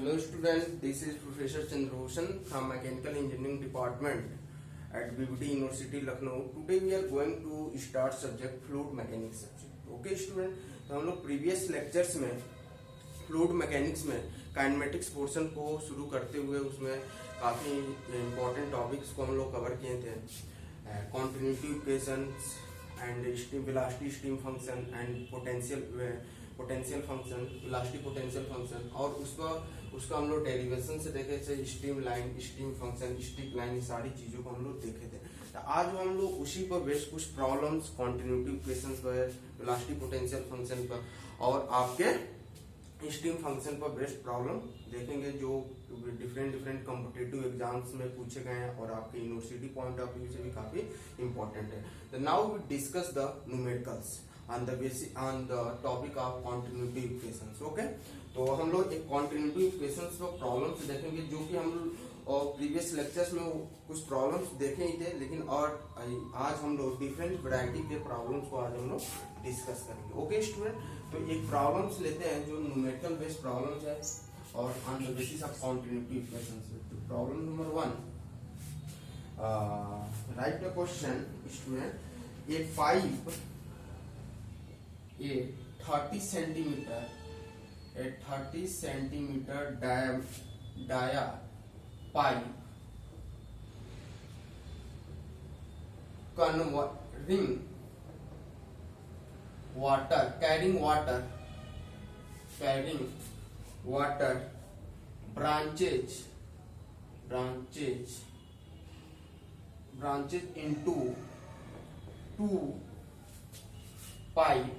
Hello student, this is Professor Chandrabhushan from Mechanical Engineering Department at BBT University Lucknow. Today we are going to start subject Fluid Mechanics subject. Okay student, तो हम लोग previous lectures में fluid mechanics में kinematics portion को शुरू करते हुए उसमें काफ़ी इंपॉर्टेंट टॉपिक्स को हम लोग कवर किए थे. Continuity equations and steam velocity steam function and potential function velocity potential function और उसका हम लोग डेरिवेशन से देखे थे. Steam line steam function stick line ये सारी चीज़ों को हम लोग देखे थे. तो आज हम लोग उसी पर बेस्ड कुछ प्रॉब्लम्स कॉन्टिन्यूटी इक्वेशंस पर वेलोसिटी पोटेंशियल फंक्शन पर और आपके स्टीम फंक्शन पर बेस्ड प्रॉब्लम देखेंगे जो डिफरेंट कॉम्पिटिटिव एग्जाम्स में पूछे गए हैं और आपके यूनिवर्सिटी पॉइंट ऑफ व्यू से भी काफी इंपॉर्टेंट है. तो now we discuss the numericals on the topic of continuity equations. Okay, तो हम लोग एक कॉन्टिन्यूटी इक्वेशंस पर प्रॉब्लम्स देखेंगे जो कि हम प्रीवियस लेक्चर्स में कुछ प्रॉब्लम्स देखे ही थे, लेकिन और आज हम लोग डिफरेंट वैरायटी के प्रॉब्लम्स को आज हम लोग डिस्कस करेंगे. ओके स्टूडेंट, तो एक प्रॉब्लम्स लेते हैं जो न्यूमेरिकल बेस्ड प्रॉब्लम्स है और on the basis of continuity equations. Problem number 1, write the question student. A pipe a 30 centimetre dia pipe carrying water branches into two pipe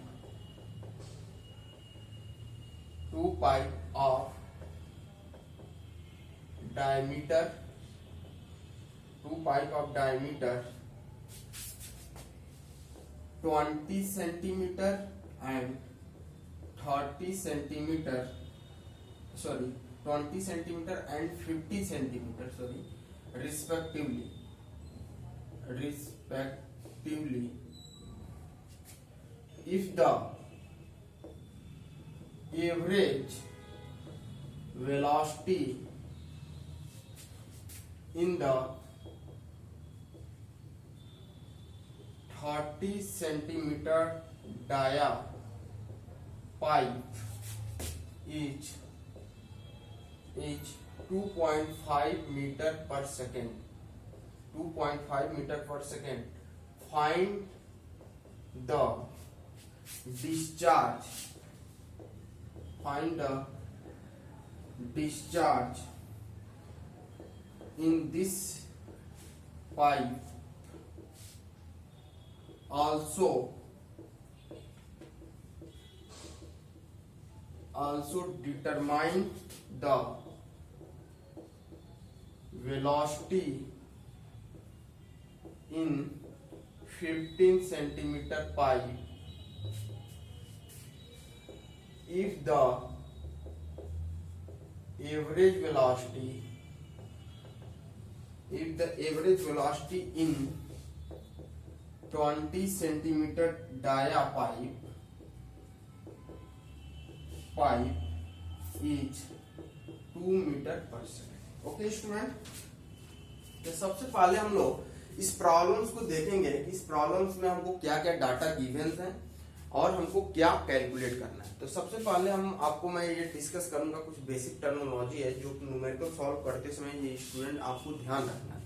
of diameter 20 centimeter and 30 centimeter 20 centimeter and 50 centimeter respectively. If the average velocity in the 30 centimeter dia pipe is 2.5 meter per second. Find the discharge in this pipe. Also determine the velocity in 15 centimeter pipe. If the average velocity in 20 centimeter dia pipe is 2 meter per second. Okay student, तो सबसे पहले हम लोग इस problems को देखेंगे. इस problems में हमको क्या क्या डाटा गिवन्स हैं और हमको क्या कैलकुलेट करना है. तो सबसे पहले मैं ये डिस्कस करूंगा कुछ बेसिक टर्मिनोलॉजी है जो न्यूमेरिकल सॉल्व करते समय ये स्टूडेंट आपको ध्यान रखना है.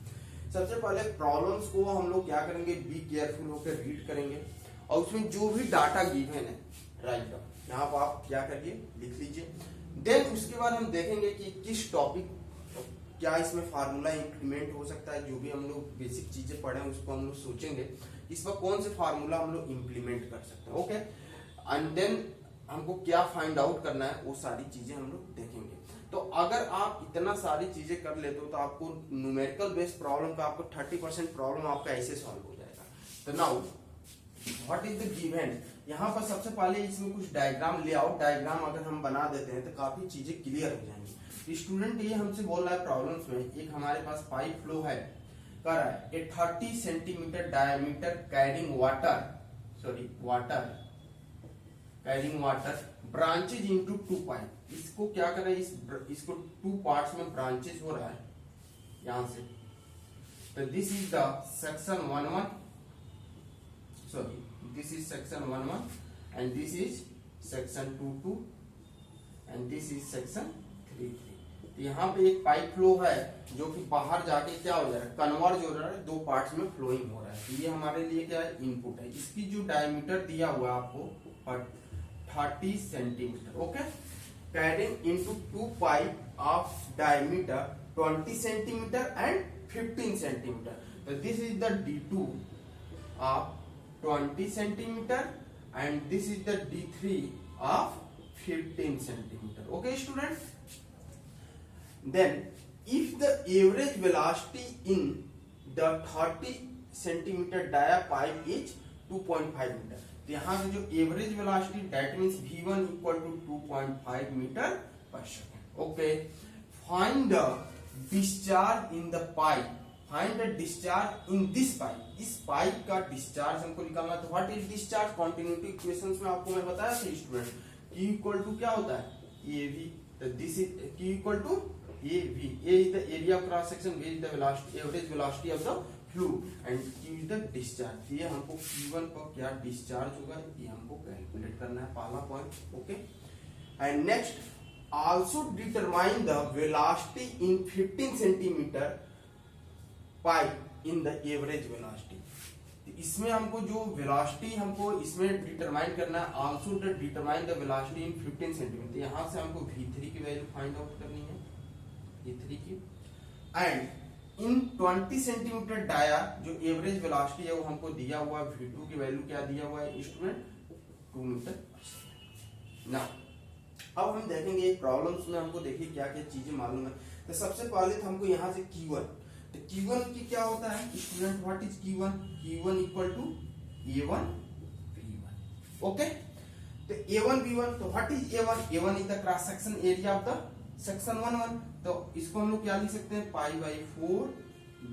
सबसे पहले प्रॉब्लम्स को हम लोग क्या करेंगे, बी केयरफुल होकर रीड करेंगे और उसमें जो भी डाटा गिवन है राइट डाउन यहाँ पर आप क्या करिए लिख लीजिए. देन उसके बाद हम देखेंगे कि किस टॉपिक क्या इसमें फार्मूला इंप्लीमेंट हो सकता है. जो भी हम लोग बेसिक चीजें पढ़े हैं उसको हम लोग सोचेंगे इस पर कौन से फार्मूला हम लोग इंप्लीमेंट कर सकते हैं. ओके, एंड देन हमको क्या फाइंड आउट करना है वो सारी चीजें हम लोग देखेंगे. तो अगर आप इतना सारी चीजें कर लेते हो तो आपको न्यूमेरिकल बेस्ड प्रॉब्लम का आपको 30% प्रॉब्लम आपका ऐसे सॉल्व हो जाएगा. तो now what is the given. यहाँ पर सबसे पहले इसमें कुछ डायग्राम लेआउट डायग्राम अगर हम बना देते हैं तो काफी चीजें क्लियर हो जाएंगी. स्टूडेंट ये हमसे बोल रहा है प्रॉब्लम्स में एक हमारे पास पाइप फ्लो है कर रहा है ए 30 centimetre diameter carrying water branches into two pipe. इसको क्या कर रहा है, इसको टू पार्ट्स में ब्रांचेज हो रहा है यहां से। तो this is the section 1 sorry, this is section 1 and this is section 2 and this is section 3। तो यहाँ पे एक पाइप फ्लो है जो कि बाहर जाके क्या हो जा रहा है, कन्वर्ज हो रहा है, दो पार्ट्स में फ्लोइंग हो रहा है। तो ये हमारे लिए क्या है, इनपुट है। इसकी जो डायमीटर दिया हुआ है आपको 30 centimetre. Okay, carrying into two pipe of diameter 20 centimetre and 15 centimetre. तो this is the D2 of 20 centimeter and this is the D3 of 15 centimeter. Okay student, then if the average velocity in the 30 centimeter dia pipe is 2.5 meter, तो यहाँ से जो average velocity that means V1 equal to 2.5 metre पर second. Okay, find the discharge in the pipe, find the discharge in this pipe. इस pipe का discharge हमको निकालना। तो what is discharge, continuity equations में आपको मैं बताया था स्टूडेंट, Q इक्वल टू क्या होता है, AV। तो this is Q equal to AV, A is the area of cross section, V is the velocity, average velocity of the fluid and Q is the discharge. ये हमको Q1 पर क्या discharge होगा ये हमको कैलकुलेट करना है, पहला point. Okay, and next also determine the velocity in 15 centimetre pipe in the average velocity. इसमें हमको जो वेलोसिटी हमको इसमें डिटरमाइन करना है, also determine the velocity in 15 centimetre. यहां से हमको V3 की वैल्यू फाइंड आउट करनी है, V3 की। एंड इन 20 सेंटीमीटर डाया जो एवरेज वेलोसिटी है वो हमको दिया हुआ है, V2 की वैल्यू क्या दिया हुआ है स्टूडेंट, 2 मीटर। ना अब हम देखेंगे प्रॉब्लम्स में हमको देखिए क्या क्या चीजें मालूम है। तो सबसे पहले तो हमको यहाँ से Q1, तो Q1 की क्या होता है student, what is Q1, Q1 equal to A1 B1। Okay, तो A1 B1, तो what is A1, A1 is the cross section area of the section 1 तो इसको हम लोग क्या लिख सकते हैं, pi by 4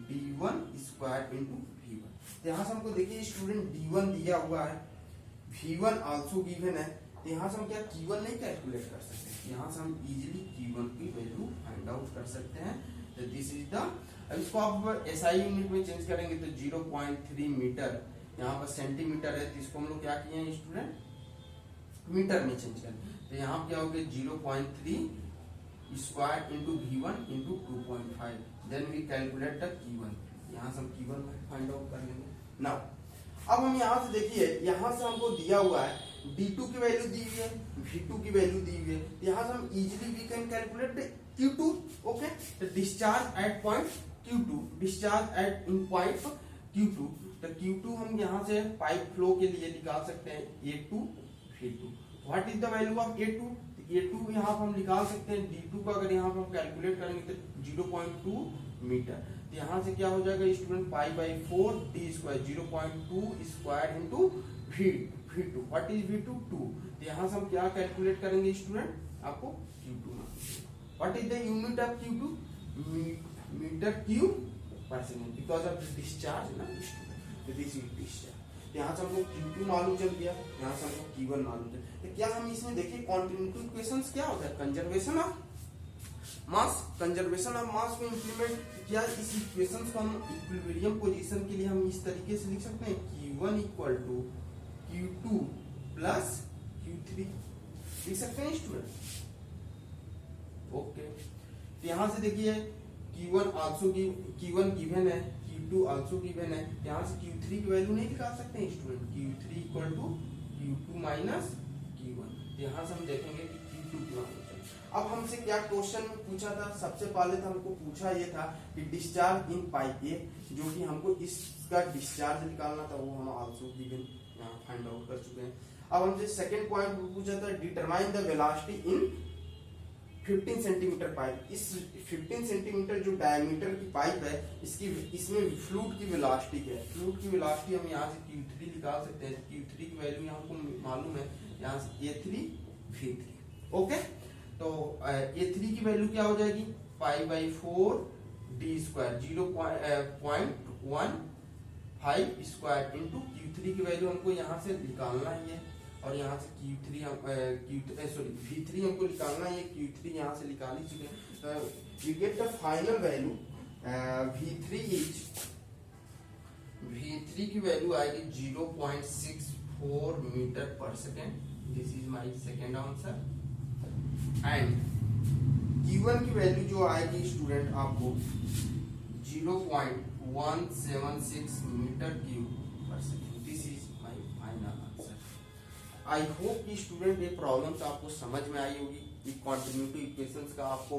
D1 square into V1। तो यहाँ से हमको देखिए स्टूडेंट D1 दिया हुआ है, V1 आल्सो गिवन है। तो यहाँ से हम क्या Q1 नहीं कैलकुलेट कर सकते, यहाँ से हम इजीली Q1 की वैल्यू फाइंड आउट कर सकते हैं। तो दिस इज द, अब इसको आप SI यूनिट में चेंज करेंगे तो 0.3 मीटर, यहाँ पर सेंटीमीटर है तो इसको हम लोग क्या किए हैं स्टूडेंट, मीटर में चेंज करें। तो यहाँ क्या हो गया 0.3 square into V1 into 2.5, then we calculate the Q1। यहाँ से हम Q1 फाइंड आउट कर लेंगे। नाउ अब हम यहाँ से देखिए, यहाँ से हमको दिया हुआ है D2 की वैल्यू दी हुई है, V2 की वैल्यू दी हुई है। यहाँ से हम easily we can calculate Q2। Okay, तो discharge at point Q2, discharge at in point Q2। तो Q2 हम यहाँ से पाइप फ्लो के लिए निकाल सकते हैं A2 V2। What is the value of A2, A2 यहाँ पर हम निकाल सकते हैं, D2 का अगर यहाँ पर हम कैलकुलेट करेंगे तो 0.2 मीटर। तो यहाँ से क्या हो जाएगा student, pi by 4 D square, 0.2 square into V2। What is V2, 2। तो यहाँ से हम क्या कैलकुलेट करेंगे स्टूडेंट, आपको Q2। What is the unit of Q2, metre cube per second, because of the discharge ना स्टूडेंट। तो दिस इज डिस्चार्ज। यहाँ से हमको Q2 मालूम चल गया, यहाँ से हमको Q1 मालूम चल। तो क्या हम इसमें देखिए कॉन्टिन्यूटी इक्वेशंस क्या होता है, conservation of mass, conservation of mass को इंप्लीमेंट किया। इस इक्वेशंस को हम इक्विलिब्रियम पोजीशन के लिए हम इस तरीके से लिख सकते हैं, Q1 equal to Q2 plus Q3 लिख सकते हैं स्टूडेंट। ओके, तो यहाँ से देखिए Q1 आल्सो Q1 गिवन है, Q2 आल्सो गिवन है। यहाँ से Q3 की वैल्यू नहीं निकाल सकते हैं student, Q3 equal to Q2 minus Q1। तो यहाँ से हम देखेंगे कि Q2 की वैल्यू। अब हमसे क्या क्वेश्चन में पूछा था, सबसे पहले तो हमको पूछा ये था कि डिस्चार्ज इन पाइप ए, जो कि हमको इसका डिस्चार्ज निकालना था, वो हम आल्सो गिवन यहाँ फाइंड आउट कर चुके हैं। अब हमसे सेकंड पॉइंट पूछा था, determine the velocity in 15 centimetre pipe. इस 15 सेंटीमीटर जो डायमीटर की पाइप है, इसमें फ्लूइड की वेलोसिटी क्या है। फ्लूइड की वेलोसिटी हम यहाँ से Q3 निकाल सकते हैं। Q3 की वैल्यू यहाँ हमको मालूम है, यहाँ से A3 V3। ओके, तो A3 की वैल्यू क्या हो जाएगी, pi by 4 D square, 0.15 square into Q3 की वैल्यू हमको यहाँ से निकालना ही है। और यहाँ से V3 हमको निकालना है, ये Q3 यहाँ से निकाल ही चुके हैं। We get the final value V3 की वैल्यू आएगी 0.64 मीटर पर second. This is my second answer. And Q1 की वैल्यू जो आएगी स्टूडेंट आपको 0.176 मीटर क्यूब पर second. This is my final answer. I hope कि स्टूडेंट ये प्रॉब्लम्स आपको समझ में आई होगी, ये कॉन्टिन्यूटी इक्वेशंस का आपको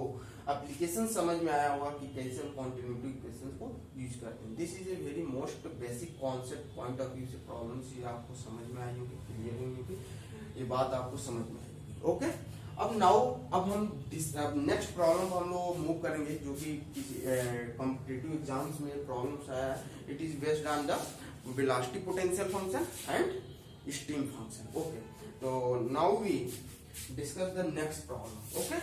एप्लीकेशन समझ में आया होगा कि कैसे हम कॉन्टिन्यूटी इक्वेशंस को यूज करते हैं। This is a very most basic concept point of view से प्रॉब्लम्स ये आपको समझ में आई होगी, क्लियर हुई होगी, ये बात आपको समझ में आई होगी। ओके, अब हम नेक्स्ट प्रॉब्लम हम लोग मूव करेंगे, जो कि कॉम्पिटिटिव एग्जाम्स में प्रॉब्लम्स आया है। It is based on the velocity potential function and steam function. Okay, तो now we discuss the next problem. Okay,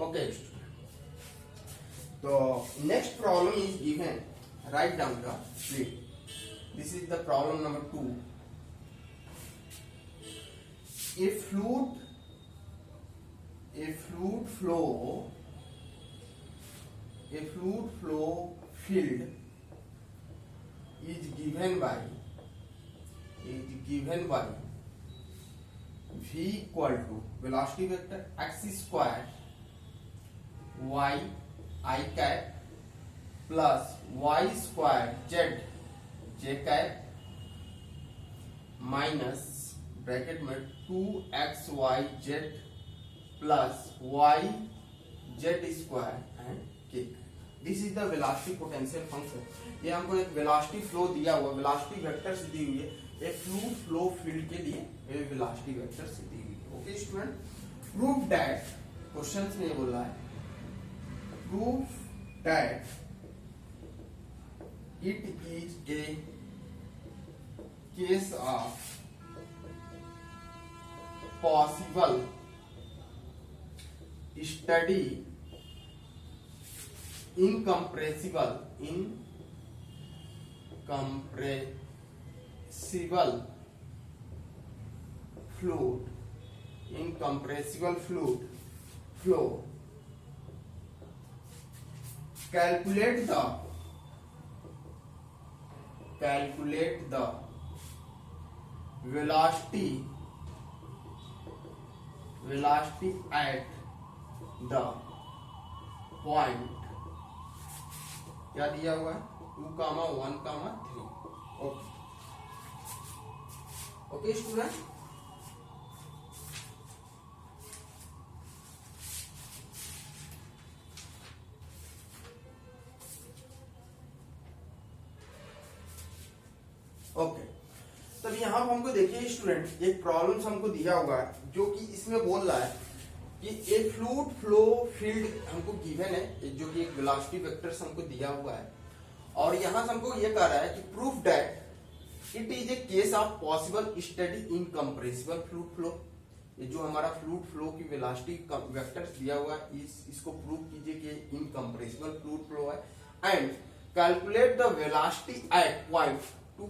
okay, so next problem is given. Write down the fluid. This is the problem number 2. A fluid flow field is given by V equal to velocity vector x square y I cap plus y square z cap minus bracket में 2xyz plus yz square and k। This is the velocity potential function. ये हमको एक velocity flow दिया हुआ, velocity vector से दी हुई है, एक फ्लूइड फ्लो फील्ड के लिए वेलोसिटी वेक्टर से दी हुई है। Okay student, prove that, question में ये बोला है prove that it is a case of possible steady incompressible fluid flow. Calculate the velocity at the point, क्या दिया हुआ है 2, 1, 3। ओके स्टूडेंट, ओके, तब यहाँ हमको देखिए स्टूडेंट, एक प्रॉब्लम हमको दिया हुआ है, जो कि इसमें बोल रहा है कि एक फ्लूइड फ्लो फील्ड हमको गिवन है, जो कि एक वेलोसिटी वेक्टर हमको दिया हुआ है, और यहाँ हमको ये कह रहा है कि proof that it is a case of possible study incompressible fluid flow. ये जो हमारा फ्लूइड फ्लो की वेलोसिटी वेक्टर दिया हुआ है, इसको प्रूव कीजिए कि इनकम्प्रेसिबल फ्लूइड फ्लो है, and calculate the velocity at point 2,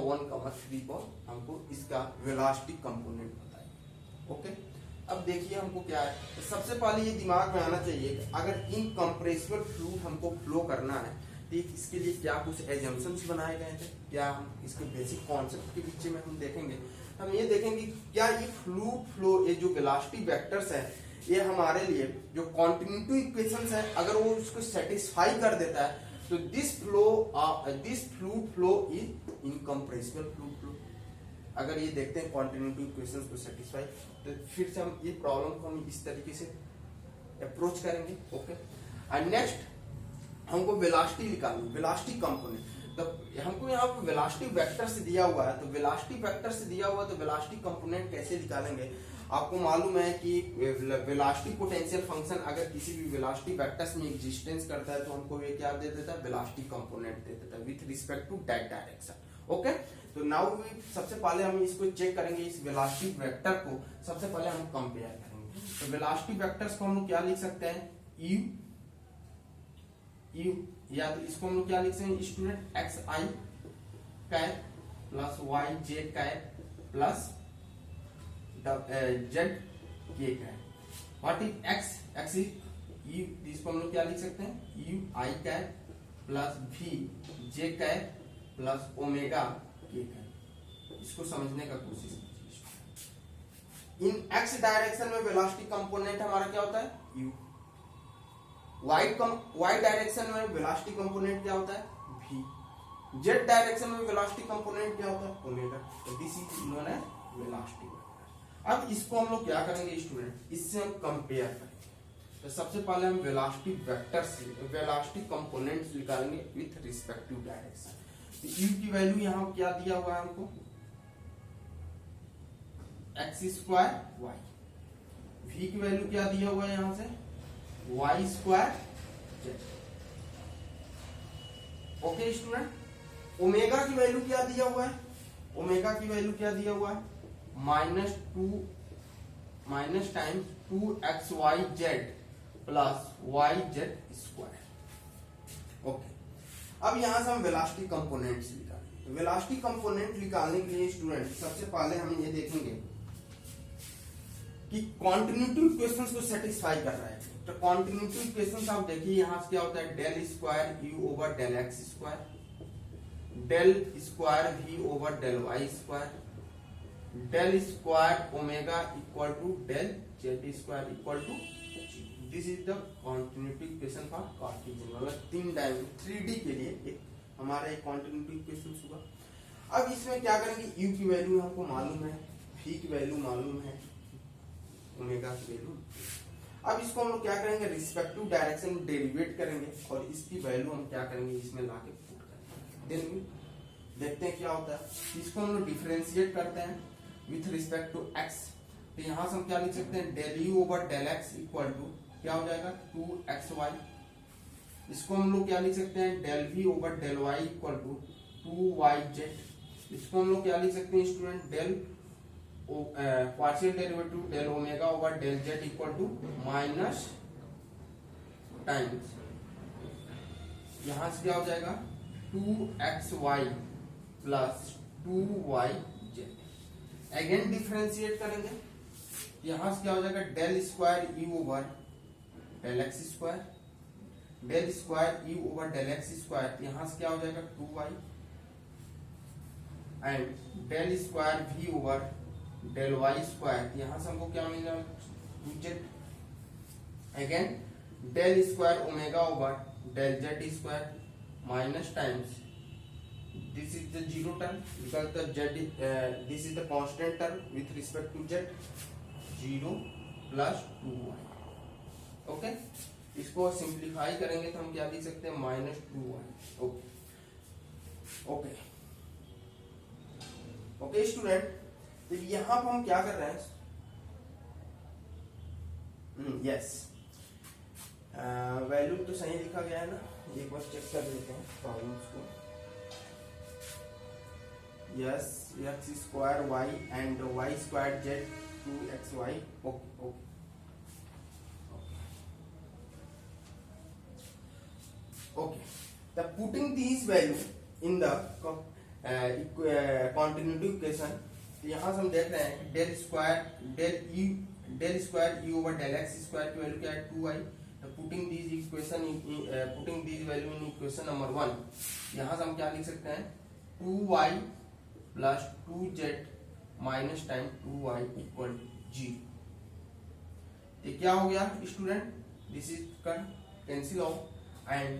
1, 3 पर हमको इसका वेलोसिटी कंपोनेंट बताइए। ओके, अब देखिए हमको क्या है, तो सबसे पहले ये दिमाग में आना चाहिए कि अगर इनकम्प्रेसिबल फ्लूइड हमको फ्लो करना है, तो इसके लिए क्या कुछ एजम्पशंस बनाए गए थे, क्या हम इसके बेसिक कॉन्सेप्ट के पीछे में हम देखेंगे। हम ये देखेंगे क्या ये फ्लूइड फ्लो, ये जो वेलोसिटी वेक्टर्स है, ये हमारे लिए जो कॉन्टिन्यूटी इक्वेशंस है, अगर वो उसको सेटिस्फाई कर देता है, तो this fluid flow is incompressible fluid flow. अगर ये देखते हैं कॉन्टिन्यूटी इक्वेशंस को सेटिस्फाई, तो फिर से हम ये प्रॉब्लम को हम इस तरीके से अप्रोच करेंगे। ओके, एंड नेक्स्ट हमको वेलोसिटी निकालनी, वेलोसिटी कंपोनेंट। तो हमको यहाँ पे वेलोसिटी वेक्टर से दिया हुआ है, तो वेलोसिटी वेक्टर से दिया हुआ, तो वेलोसिटी कंपोनेंट कैसे निकालेंगे। आपको मालूम है कि वेलोसिटी पोटेंशियल फंक्शन अगर किसी भी वेलोसिटी वेक्टर्स में एग्जिस्टेंस करता है, तो हमको ये क्या दे देता है, वेलोसिटी कंपोनेंट दे देता है with respect to that direction. Okay, तो नाउ सबसे पहले हम इसको चेक करेंगे, इस वेलोसिटी वेक्टर को सबसे पहले हम कंपेयर करेंगे। तो वेलोसिटी वेक्टर्स को हम लोग क्या लिख सकते हैं, यू या तो इसको हम लोग क्या लिख सकते हैं student, x i cap plus y j cap plus z k cap. What is x, x is u, इसको हम लोग क्या लिख सकते हैं, u i cap plus v j cap plus omega k cap. इसको समझने का कोशिश कीजिए। इन एक्स डायरेक्शन में वेलोसिटी कंपोनेंट हमारा क्या होता है, यू। वाई डायरेक्शन में वेलोसिटी कंपोनेंट क्या होता है, v। जेड डायरेक्शन में वेलोसिटी कंपोनेंट क्या होता है, ओमेगा। तो this is known as velocity vector. अब इसको हम लोग क्या करेंगे स्टूडेंट, इससे हम कंपेयर करेंगे। तो सबसे पहले हम वेलोसिटी वेक्टर से वेलोसिटी कंपोनेंट्स निकालेंगे विथ रिस्पेक्टिव डायरेक्शन। तो u की वैल्यू यहाँ क्या दिया हुआ है हमको, एक्स स्क्वायर वाई। v की वैल्यू क्या दिया हुआ है यहाँ से, y square z. Okay student. Omega की वैल्यू क्या दिया हुआ है, ओमेगा की वैल्यू क्या दिया हुआ है, minus times 2xyz plus y z square. Okay, अब यहां से हम वेलोसिटी कंपोनेंट्स निकालेंगे। तो वेलोसिटी कंपोनेंट निकालने के लिए स्टूडेंट सबसे पहले हम ये देखेंगे कि कॉन्टिन्यूटी इक्वेशंस को सेटिस्फाई कर रहा है। तो कॉन्टिन्यूटी इक्वेशंस आप देखिए यहां से क्या होता है, del square u over del x square, del square v over del y square, del square omega equal to del z square equal to. This is the continuity equation for Cartesian, मतलब 3D के लिए एक हमारा एक continuity equation हुआ। अब इसमें क्या करेंगे, u की वैल्यू हमको मालूम है, v की वैल्यू मालूम है, ओमेगा की वैल्यू। अब इसको हम लोग क्या करेंगे, रिस्पेक्टिव डायरेक्शन डेरिवेट करेंगे और इसकी वैल्यू हम क्या करेंगे, इसमें लाके पुट करेंगे। देन देखते हैं क्या होता है। इसको हम लोग डिफरेंशिएट करते हैं विथ रिस्पेक्ट टू x। तो यहां से हम क्या लिख सकते हैं, del u over del x equal to क्या हो जाएगा, 2xy। इसको हम लोग क्या लिख सकते हैं, del v over del y equal to 2yz। इसको हम लोग क्या लिख सकते हैं student, del partial derivative del omega over del z equal to minus times, यहां से क्या हो जाएगा 2xy plus 2yz। Again differentiate करेंगे, यहां से क्या हो जाएगा, del square u over del x square, del square u over del x square, यहां से क्या हो जाएगा 2y, and del square v over del y square, यहां से हमको क्या मिल रहा है, 2z। Again del square omega over del z square minus times, this is the zero term because the z this is the constant term with respect to z, 0 plus 2y। Okay, इसको simplify करेंगे तो हम क्या लिख सकते हैं, -2y। Okay okay okay student, तो यहां पर हम क्या कर रहे हैं, यस वैल्यू तो सही लिखा गया है ना, एक बार चेक कर लेते हैं प्रॉब्लम्स को। Yes, x square y and y square z 2xy। Okay okay okay, the putting these value in the continuity equation। यहां से हम देख रहे हैं कि del square u over del x square की वैल्यू क्या है, 2y। Putting these equation putting these value in equation number 1, यहां से हम क्या लिख सकते हैं, 2y plus 2z minus time 2y equal 0। ये क्या हो गया student, this is cancel off and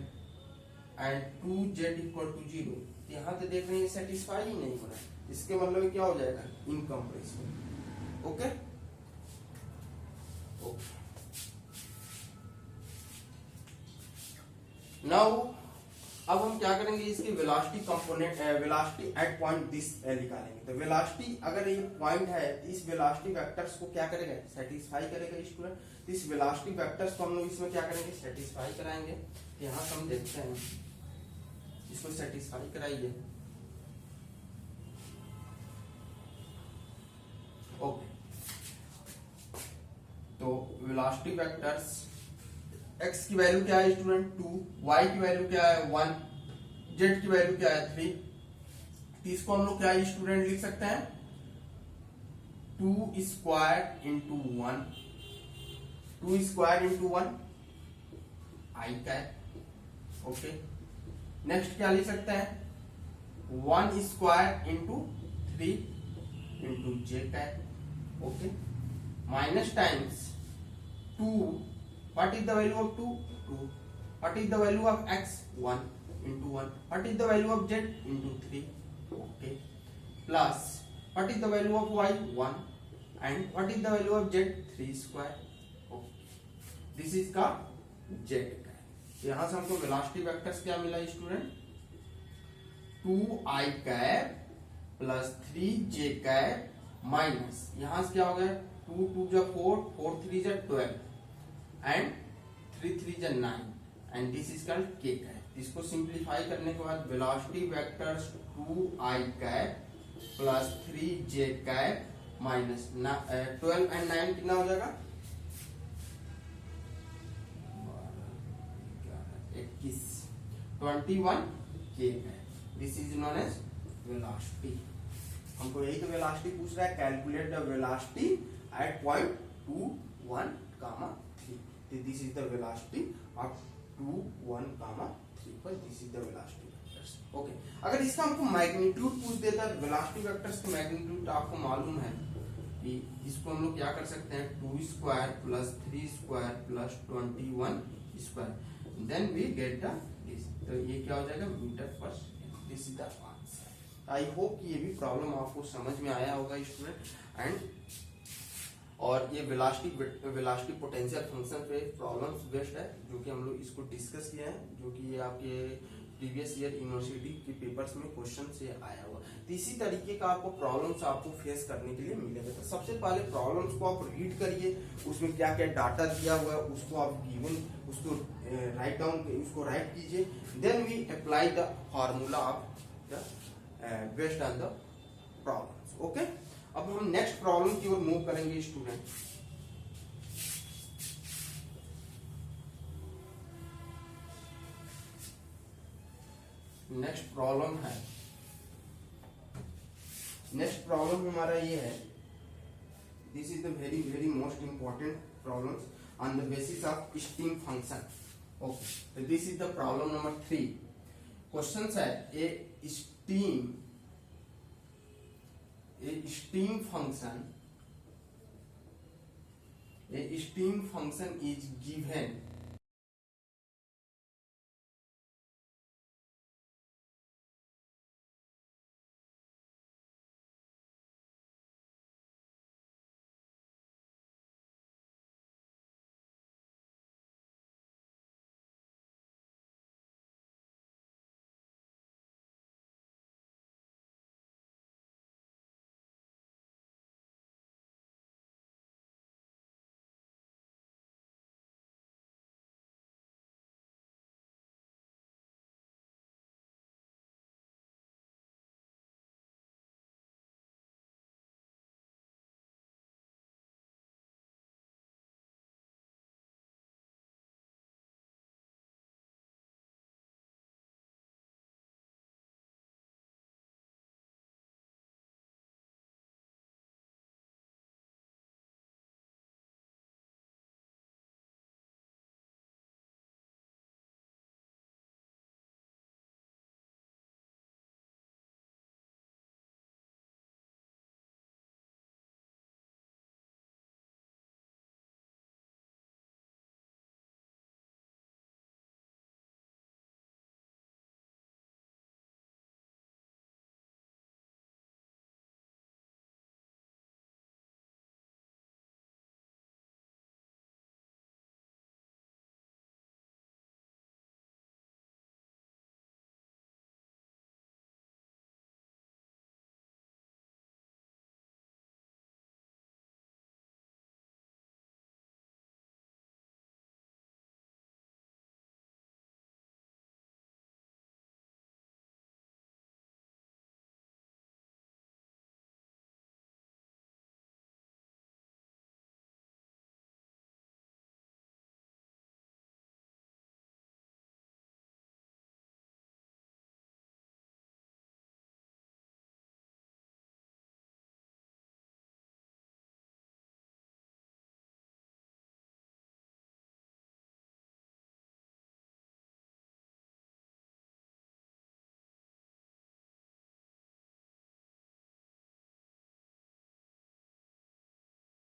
2z equal to 0। यहाँ तो देख रहे हैं सेटिस्फाई ही नहीं हो रहा है, इसके मतलब क्या हो जाएगा, इनकम्प्रेसिबल। ओके नाउ अब हम क्या करेंगे, इसकी velocity component velocity at point this निकालेंगे। तो वेलोसिटी अगर ये पॉइंट है, इस वेलोसिटी वेक्टर्स को क्या करेगा, सेटिस्फाई करेगा स्टूडेंट। इस वेलोसिटी वेक्टर्स को हम लोग इसमें क्या करेंगे, सेटिस्फाई कराएंगे। यहाँ से हम देखते हैं, इसको सेटिस्फाई कराइए। ओके, तो वेलोसिटी वेक्टर्स x की वैल्यू क्या है स्टूडेंट 2, y की वैल्यू क्या है 1, z की वैल्यू क्या है 3। तो इसको हम लोग क्या स्टूडेंट लिख सकते हैं 2 स्क्वायर इंटू 1, 2 स्क्वायर इंटू 1 आई कैप। ओके, नेक्स्ट क्या लिख सकते हैं 1 square into 3 into J cap. Okay, minus times 2, what is the value of 2 2, what is the value of x 1 into 1, what is the value of z into 3। okay, plus what is the value of y 1 and what is the value of z 3 square। okay, this is का z का। यहां से हमको velocity vectors क्या मिला student 2i cap plus 3j cap minus यहां से क्या हो गया 2 2 जा 4 4 3 जा 12 एंड 3 3 जा 9 and this is called k cap. इसको सिंप्लीफाई करने के बाद velocity vectors 2i cap plus 3j cap minus 12 and 9 कितना हो जाएगा 21 21 k cap. This is known as velocity. हमको यही तो वेलोसिटी पूछ रहा है, calculate the velocity at point 2 1 comma 3। This is the velocity of 2 1 comma 3 पर this is the velocity vectors। Okay, अगर इसका हमको मैग्नीट्यूड पूछ देता है वेलोसिटी वेक्टर्स का मैग्नीट्यूड आपको मालूम है कि इसको हम लोग क्या कर सकते हैं 2 square plus 3 square plus 21 square then we get the this. तो ये क्या हो जाएगा मीटर पर second. This is the answer. I hope ये भी प्रॉब्लम आपको समझ में आया होगा स्टूडेंट। एंड और ये वेलोसिटी पोटेंशियल फंक्शन पे प्रॉब्लम्स बेस्ड है जो कि हम लोग इसको डिस्कस किए हैं, जो कि ये आपके प्रीवियस ईयर यूनिवर्सिटी के पेपर्स में क्वेश्चन से आया हुआ। तो इसी तरीके का आपको प्रॉब्लम्स आपको फेस करने के लिए मिलेगा। तो सबसे पहले प्रॉब्लम्स को आप रीड करिए, उसमें क्या क्या डाटा दिया हुआ है उसको आप गिवन उसको राइट डाउन उसको राइट कीजिए, then we apply the formula of the based on the problems. Okay, अब हम नेक्स्ट प्रॉब्लम की ओर मूव करेंगे स्टूडेंट। नेक्स्ट प्रॉब्लम हमारा ये है, this is the very very most important problems on the basis of steam function. Okay, this is the problem number 3। Question है a steam function is given